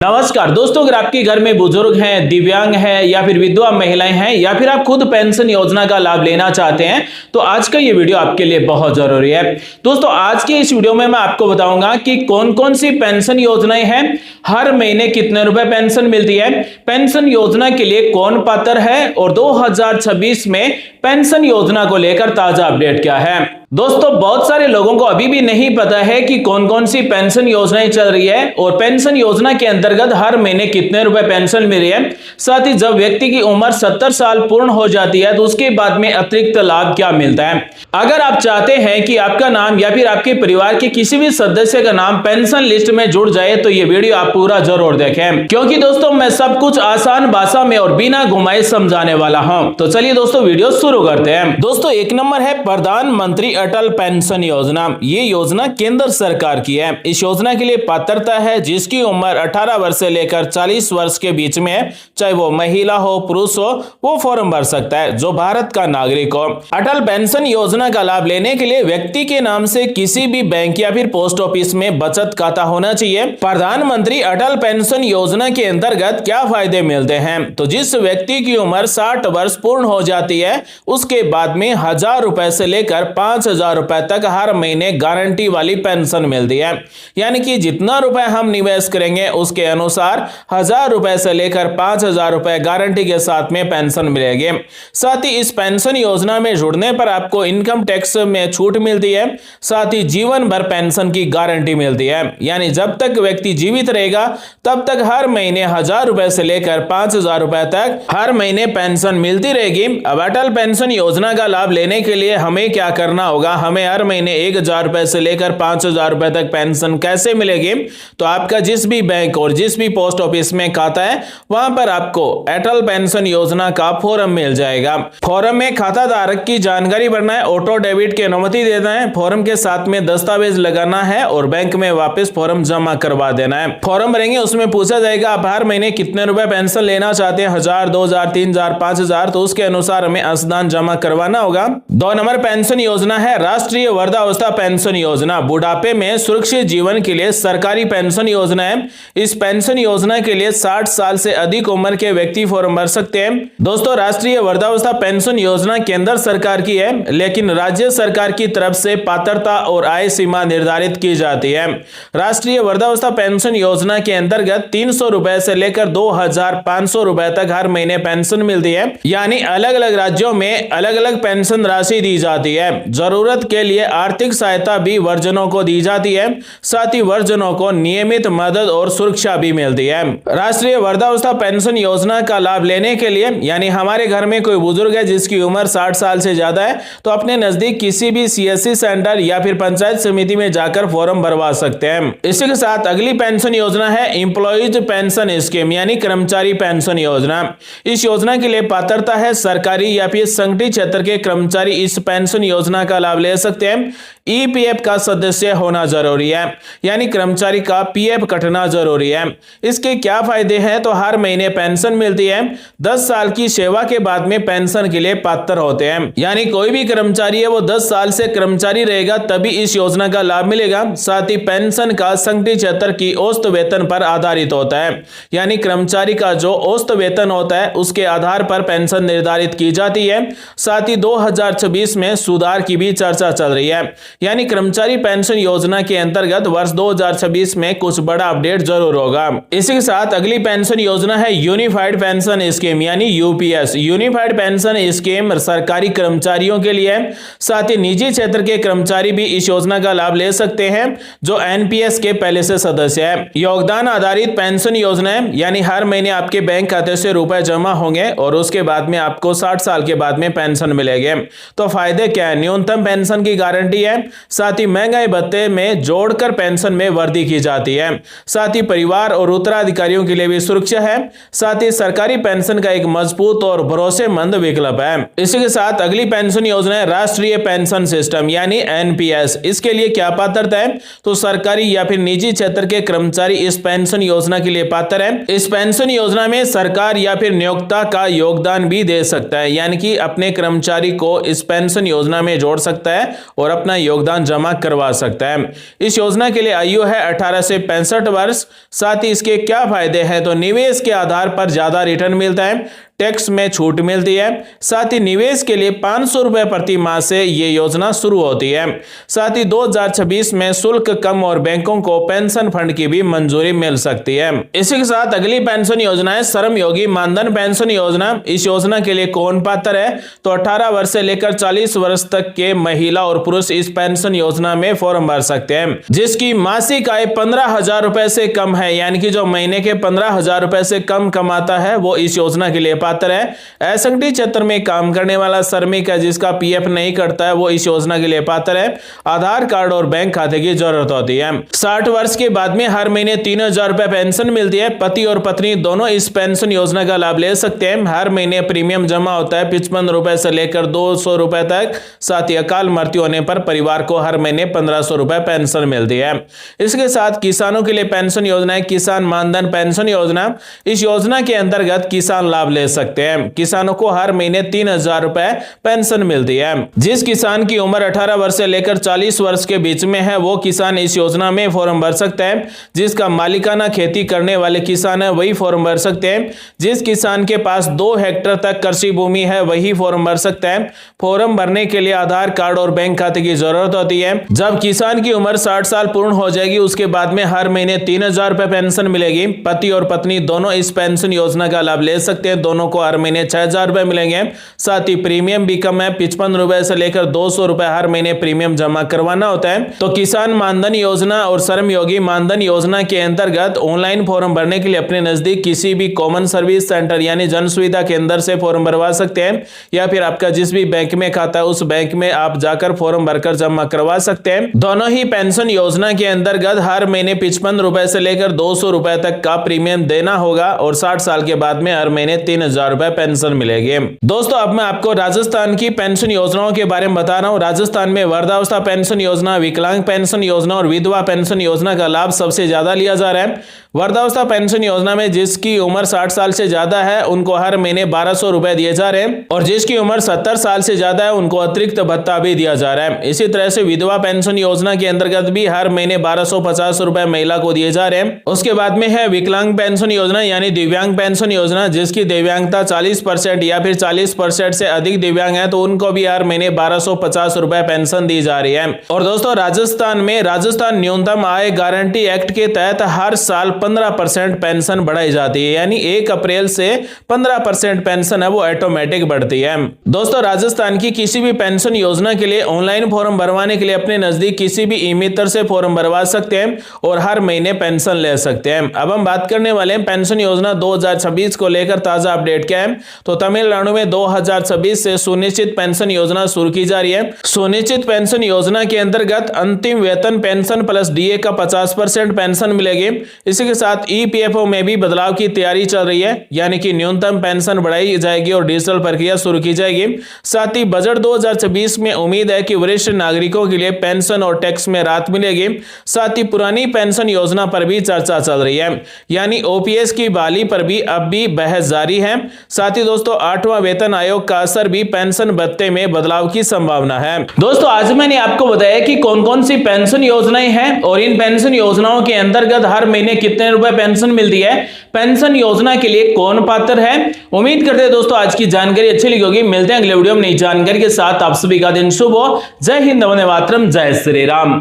नमस्कार दोस्तों, अगर आपके घर में बुजुर्ग हैं, दिव्यांग हैं या फिर विधवा महिलाएं हैं या फिर आप खुद पेंशन योजना का लाभ लेना चाहते हैं तो आज का ये वीडियो आपके लिए बहुत जरूरी है। दोस्तों, आज के इस वीडियो में मैं आपको बताऊंगा कि कौन कौन सी पेंशन योजनाएं हैं, हर महीने कितने रुपए पेंशन मिलती है, पेंशन योजना के लिए कौन पात्र है और 2026 में पेंशन योजना को लेकर ताजा अपडेट क्या है। दोस्तों, बहुत सारे लोगों को अभी भी नहीं पता है कि कौन कौन सी पेंशन योजनाएं चल रही है और पेंशन योजना के अंतर्गत हर महीने कितने रुपए पेंशन मिल रही है। साथ ही जब व्यक्ति की उम्र 70 साल पूर्ण हो जाती है तो उसके बाद में अतिरिक्त लाभ क्या मिलता है। अगर आप चाहते हैं कि आपका नाम या फिर आपके परिवार के किसी भी सदस्य का नाम पेंशन लिस्ट में जुड़ जाए तो ये वीडियो आप पूरा जरूर देखें, क्योंकि दोस्तों मैं सब कुछ आसान भाषा में और बिना घुमाए समझाने वाला हूं। तो चलिए दोस्तों, वीडियो शुरू करते हैं। दोस्तों, एक नंबर है प्रधानमंत्री अटल पेंशन योजना। ये योजना केंद्र सरकार की है। इस योजना के लिए पात्रता है जिसकी उम्र 18 वर्ष से लेकर 40 वर्ष के बीच में है, चाहे वो महिला हो पुरुष हो, वो फॉर्म भर सकता है जो भारत का नागरिक हो। अटल पेंशन योजना का लाभ लेने के लिए व्यक्ति के नाम से किसी भी बैंक या फिर पोस्ट ऑफिस में बचत खाता होना चाहिए। प्रधानमंत्री अटल पेंशन योजना के अंतर्गत क्या फायदे मिलते हैं, तो जिस व्यक्ति की उम्र 60 वर्ष पूर्ण हो जाती है उसके बाद में 1000 रुपए से लेकर 5000 रुपए तक हर महीने गारंटी वाली पेंशन मिलती है। यानी कि जितना रुपए हम निवेश करेंगे उसके अनुसार 1000 रुपए से लेकर 5000 रुपए गारंटी के साथ में पेंशन मिलेगी। साथ ही इस पेंशन योजना में जुड़ने पर आपको इनकम टैक्स में छूट मिलती है। साथ ही जीवन भर पेंशन की गारंटी मिलती है, यानी जब तक व्यक्ति जीवित रहेगा तब तक हर महीने 1000 रुपए से लेकर 5000 रुपए तक हर महीने पेंशन मिलती रहेगी। अब अटल पेंशन योजना का लाभ लेने के लिए हमें क्या करना होगा, हमें हर महीने 1000 रुपए से लेकर 5000 रुपए तक पेंशन कैसे मिलेगी, तो आपका जिस भी बैंक और जिस भी पोस्ट ऑफिस में खाता है वहां पर आपको अटल पेंशन योजना का फॉर्म मिल जाएगा। फॉर्म में खाता धारक की जानकारी भरना है, ऑटो डेबिट की अनुमति देना है, फॉर्म के साथ में दस्तावेज लगाना है और बैंक में वापस फॉर्म जमा करवा देना है। फॉर्म भरेंगे, उसमें पूछा जाएगा आप हर महीने कितने रुपए पेंशन लेना चाहते हैं, 1000, 2000, 3000, 5000, तो उसके अनुसार हमें अंशदान जमा करवाना होगा। 2 नंबर पेंशन योजना है राष्ट्रीय वृद्धावस्था पेंशन योजना। बुढ़ापे में सुरक्षित जीवन के लिए सरकारी पेंशन योजना है। इस पेंशन योजना के लिए 60 साल से अधिक उम्र के व्यक्ति फॉर्म भर सकते हैं। दोस्तों, राष्ट्रीय वृद्धावस्था पेंशन योजना केंद्र सरकार की है, लेकिन राज्य सरकार की तरफ से पात्रता और आय सीमा निर्धारित की जाती है। राष्ट्रीय वृद्धावस्था पेंशन योजना के अंतर्गत 300 रुपए से लेकर 2500 रुपए तक हर महीने पेंशन मिलती है। यानी अलग अलग राज्यों में अलग अलग पेंशन राशि दी जाती है। जरूरत के लिए आर्थिक सहायता भी वृद्धजनों को दी जाती है। साथ ही वृद्धजनों को नियमित मदद और सुरक्षा भी मिलती है। राष्ट्रीय वृद्धावस्था पेंशन योजना का लाभ लेने के लिए, यानी हमारे घर में कोई बुजुर्ग है जिसकी उम्र 60 साल से ज्यादा है, तो अपने नजदीक किसी भी सीएससी सेंटर या फिर पंचायत समिति में जाकर फॉर्म भरवा सकते हैं। इसी के साथ अगली पेंशन योजना है एम्प्लॉइज पेंशन स्कीम, यानी कर्मचारी पेंशन योजना। इस योजना के लिए पात्रता है सरकारी या फिर संगठित क्षेत्र के कर्मचारी इस पेंशन योजना का लाभ ले सकते हैं। ईपीएफ का सदस्य होना जरूरी है, यानी कर्मचारी का पीएफ कटना जरूरी है। इसके क्या फायदे हैं, तो हर महीने पेंशन मिलती है। 10 साल की सेवा के बाद में पेंशन के लिए पात्र होते हैं, यानी कोई भी कर्मचारी है वो 10 साल से कर्मचारी रहेगा तभी इस योजना का लाभ मिलेगा। साथ ही पेंशन का संगठित क्षेत्र की औसत वेतन पर आधारित होता है, यानी कर्मचारी का जो औसत वेतन होता है उसके आधार पर पेंशन निर्धारित की जाती है। साथ ही 2026 में सुधार की भी चर्चा चल रही है, यानी कर्मचारी पेंशन योजना के अंतर्गत वर्ष 2026 में कुछ बड़ा अपडेट जरूर होगा। इसी के साथ अगली पेंशन योजना है यूनिफाइड पेंशन स्कीम, यानी यूपीएस। यूनिफाइड पेंशन स्कीम सरकारी कर्मचारियों के लिए, साथ ही निजी क्षेत्र के कर्मचारी भी इस योजना का लाभ ले सकते हैं जो एनपीएस के पहले से सदस्य है। योगदान आधारित पेंशन योजना है, यानी हर महीने आपके बैंक खाते से रुपए जमा होंगे और उसके बाद में आपको 60 साल के बाद में पेंशन मिलेगी। तो फायदे क्या है, न्यूनतम पेंशन की गारंटी है। साथ ही महंगाई भत्ते में जोड़कर पेंशन में वृद्धि की जाती है। साथ ही परिवार और उत्तराधिकारियों के लिए भी सुरक्षा है। साथ ही सरकारी पेंशन का एक मजबूत और भरोसेमंद विकल्प है। इसी के साथ अगली पेंशन योजना है राष्ट्रीय पेंशन सिस्टम, यानी एनपीएस। इसके लिए क्या पात्रता है, तो सरकारी या फिर निजी क्षेत्र के कर्मचारी इस पेंशन योजना के लिए पात्र है। इस पेंशन योजना में सरकार या फिर नियोक्ता का योगदान भी दे सकता है, यानी कि अपने कर्मचारी को इस पेंशन योजना में जोड़ सकता है और अपना योगदान योगदान जमा करवा सकता है। इस योजना के लिए आयु है 18 से 65 वर्ष। साथ ही इसके क्या फायदे हैं, तो निवेश के आधार पर ज्यादा रिटर्न मिलता है, टैक्स में छूट मिलती है। साथ ही निवेश के लिए 500 रुपए प्रति माह से ये योजना शुरू होती है। साथ ही 2026 में शुल्क कम और बैंकों को पेंशन फंड की भी मंजूरी मिल सकती है। इसी के साथ अगली पेंशन योजना है श्रम योगी मानधन पेंशन योजना। इस योजना के लिए कौन पात्र है, तो 18 वर्ष से लेकर 40 वर्ष तक के महिला और पुरुष इस पेंशन योजना में फॉर्म भर सकते हैं, जिसकी मासिक आय 15,000 रुपए से कम है, यानी कि जो महीने के 15,000 रुपए से कम कमाता है वो इस योजना के लिए पात्र है। असंगठित क्षेत्र में काम करने वाला श्रमिक है जिसका पीएफ नहीं कटता है, वो इस योजना के लिए पात्र है। आधार कार्ड और बैंक खाते की जरूरत होती है। 60 वर्ष के बाद में हर महीने 3,000 रुपए पेंशन मिलती है। पति और पत्नी दोनों इस पेंशन योजना का लाभ ले सकते हैं। हर महीने प्रीमियम जमा होता है 55 रुपए से लेकर 200 रुपए तक। साथ ही अकाल मृत्यु होने पर परिवार को हर महीने 1,500 रुपए पेंशन मिलती है। इसके साथ किसानों के लिए पेंशन योजना है किसान मानधन पेंशन योजना। इस योजना के अंतर्गत किसान लाभ ले सकते हैं। किसानों को हर महीने 3,000 रुपए पेंशन मिलती है। जिस किसान की उम्र 18 वर्ष से लेकर 40 वर्ष के बीच में है वो किसान इस योजना में फॉर्म भर सकता है। जिसका मालिकाना खेती करने वाले किसान है वही फॉर्म भर सकते हैं। जिस किसान के पास 2 हेक्टेयर तक कृषि भूमि है वही फॉर्म भर सकता है। फॉर्म भरने के लिए आधार कार्ड और बैंक खाते की जरूरत होती है। जब किसान की उम्र 60 साल पूर्ण हो जाएगी उसके बाद में हर महीने 3,000 रुपए पेंशन मिलेगी। पति और पत्नी दोनों इस पेंशन योजना का लाभ ले सकते हैं। दोनों को हर महीने 6,000 रुपए मिलेंगे। साथ ही प्रीमियम भी कम है, 55 रुपए से लेकर 200 रुपए हर महीने प्रीमियम जमा करवाना होता है। तो किसान मानधन योजना और श्रम योगी मानधन योजना के अंतर्गत ऑनलाइन फॉर्म भरने के लिए अपने नजदीक किसी भी कॉमन सर्विस सेंटर यानी जन सुविधा केंद्र से फॉर्म भरवा सकते हैं, या फिर आपका जिस भी बैंक में खाता है उस बैंक में आप जाकर फॉर्म भरकर जमा करवा सकते हैं। दोनों ही पेंशन योजना के अंतर्गत हर महीने 55 रुपए से लेकर 200 रुपए तक का प्रीमियम देना होगा और 60 साल के बाद में हर महीने 3,000 रुपए पेंशन मिलेगी। दोस्तों अब मैं आपको राजस्थान की पेंशन योजनाओं के बारे में बता रहा हूं। राजस्थान में वृद्धावस्था पेंशन योजना, विकलांग पेंशन योजना और विधवा पेंशन योजना का लाभ सबसे ज्यादा लिया जा रहा है। वृद्धावस्था पेंशन योजना में जिसकी उम्र 60 साल से ज्यादा है उनको हर महीने 1,200 रुपए दिए जा रहे हैं और जिसकी उम्र 70 साल से ज्यादा है उनको अतिरिक्त भत्ता भी दिया जा रहा है। इसी तरह से विधवा पेंशन योजना के अंतर्गत भी हर महीने 1,250 रुपए महिला को दिए जा रहे हैं। उसके बाद में है विकलांग पेंशन योजना यानी दिव्यांग पेंशन योजना, जिसकी दिव्यांगता 40% या फिर 40% से अधिक दिव्यांग है तो उनको भी हर महीने 1,250 रुपए पेंशन दी जा रही है। और दोस्तों राजस्थान में राजस्थान न्यूनतम आय गारंटी एक्ट के तहत हर साल 15% पेंशन बढ़ाई जाती है, यानी 1 अप्रैल से 15% पेंशन है वो ऑटोमेटिक बढ़ती है। दोस्तों राजस्थान की किसी भी पेंशन योजना के लिए ऑनलाइन फॉर्म भरवाने के लिए अपने नजदीक किसी भी ई मित्र से फॉर्म भरवा सकते हैं और हर महीने पेंशन ले सकते हैं। अब हम बात करने वाले हैं पेंशन योजना 2026 को लेकर ताजा अपडेट क्या है। तो तमिलनाडु में 2026 से सुनिश्चित पेंशन योजना शुरू की जा रही है। सुनिश्चित पेंशन योजना के अंतर्गत अंतिम वेतन पेंशन प्लस डीए का 50% पेंशन मिलेगी। इसी के साथ ईपीएफओ में भी बदलाव की तैयारी चल रही है, यानी कि न्यूनतम पेंशन बढ़ाई जाएगी और डिजिटल प्रक्रिया शुरू की जाएगी। साथ ही बजट 2026 में उम्मीद है कि वरिष्ठ नागरिकों के लिए पेंशन और टैक्स में राहत मिलेगी। साथ ही पुरानी पेंशन योजना पर भी चर्चा चल रही है, यानी ओपीएस की बहाली पर भी अब भी बहस जारी है। साथ ही दोस्तों 8वां वेतन आयोग का असर भी पेंशन भत्ते में बदलाव की संभावना है। दोस्तों आज मैंने आपको बताया कि कौन कौन सी पेंशन योजनाएं हैं और इन पेंशन योजनाओं के अंतर्गत हर महीने कितने रुपए पेंशन मिलती है, पेंशन योजना के लिए कौन पात्र है। उम्मीद करते हैं दोस्तों आज की जानकारी अच्छी लगी होगी। मिलते हैं अगले वीडियो में नई जानकारी के साथ। आप सभी का दिन शुभ हो। जय हिंद, वंदे मातरम, जय श्री राम।